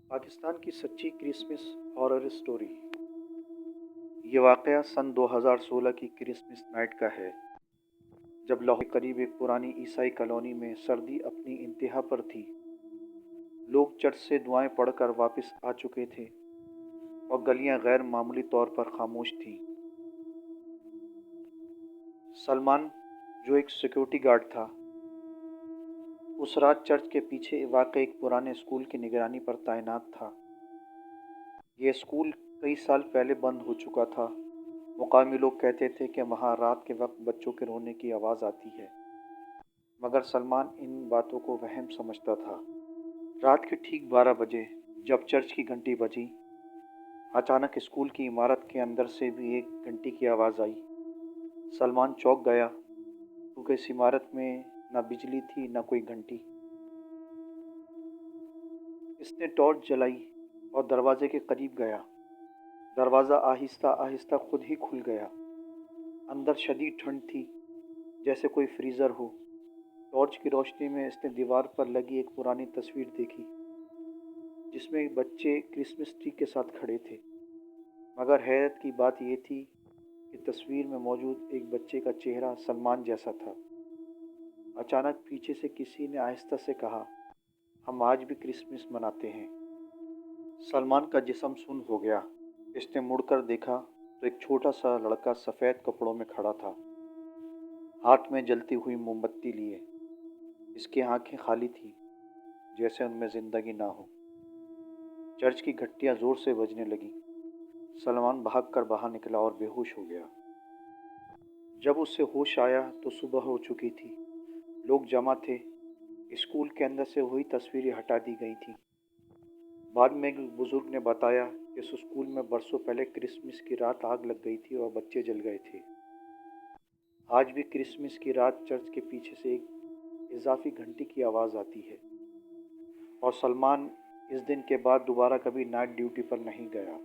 پاکستان کی سچی Christmas horror story. یہ واقعہ سن 2016 کی کرسمس نائٹ کا ہے، جب لاہور کے قریب ایک پرانی عیسائی کالونی میں سردی اپنی انتہا پر تھی۔ لوگ چرچ سے دعائیں پڑھ کر واپس آ چکے تھے اور گلیاں غیر معمولی طور پر خاموش تھیں۔ سلمان، جو ایک سیکیورٹی گارڈ تھا، اس رات چرچ کے پیچھے واقع ایک پرانے اسکول کی نگرانی پر تعینات تھا۔ یہ اسکول کئی سال پہلے بند ہو چکا تھا۔ مقامی لوگ کہتے تھے کہ وہاں رات کے وقت بچوں کے رونے کی آواز آتی ہے، مگر سلمان ان باتوں کو وہم سمجھتا تھا۔ رات کے ٹھیک 12 بجے جب چرچ کی گھنٹی بجی، اچانک اسکول کی عمارت کے اندر سے بھی ایک گھنٹی کی آواز آئی۔ سلمان چونک گیا، کیونکہ اس عمارت میں نہ بجلی تھی نہ کوئی گھنٹی۔ اس نے ٹارچ جلائی اور دروازے کے قریب گیا۔ دروازہ آہستہ آہستہ خود ہی کھل گیا۔ اندر شدید ٹھنڈ تھی، جیسے کوئی فریزر ہو۔ ٹارچ کی روشنی میں اس نے دیوار پر لگی ایک پرانی تصویر دیکھی، جس میں بچے کرسمس ٹری کے ساتھ کھڑے تھے۔ مگر حیرت کی بات یہ تھی کہ تصویر میں موجود ایک بچے کا چہرہ سلمان جیسا تھا۔ اچانک پیچھے سے کسی نے آہستہ سے کہا، "ہم آج بھی کرسمس مناتے ہیں۔" سلمان کا جسم سن ہو گیا۔ اس نے مڑ کر دیکھا تو ایک چھوٹا سا لڑکا سفید کپڑوں میں کھڑا تھا، ہاتھ میں جلتی ہوئی موم بتی لیے۔ اس کی آنکھیں خالی تھیں، جیسے ان میں زندگی نہ ہو۔ چرچ کی گھنٹیاں زور سے بجنے لگیں۔ سلمان بھاگ کر باہر نکلا اور بے ہوش ہو گیا۔ جب اسے ہوش آیا تو صبح ہو چکی تھی۔ لوگ جمع تھے۔ اسکول کے اندر سے وہی تصویریں ہٹا دی گئی تھیں۔ بعد میں ایک بزرگ نے بتایا کہ اس اسکول میں برسوں پہلے کرسمس کی رات آگ لگ گئی تھی اور بچے جل گئے تھے۔ آج بھی کرسمس کی رات چرچ کے پیچھے سے ایک اضافی گھنٹی کی آواز آتی ہے، اور سلمان اس دن کے بعد دوبارہ کبھی نائٹ ڈیوٹی پر نہیں گیا۔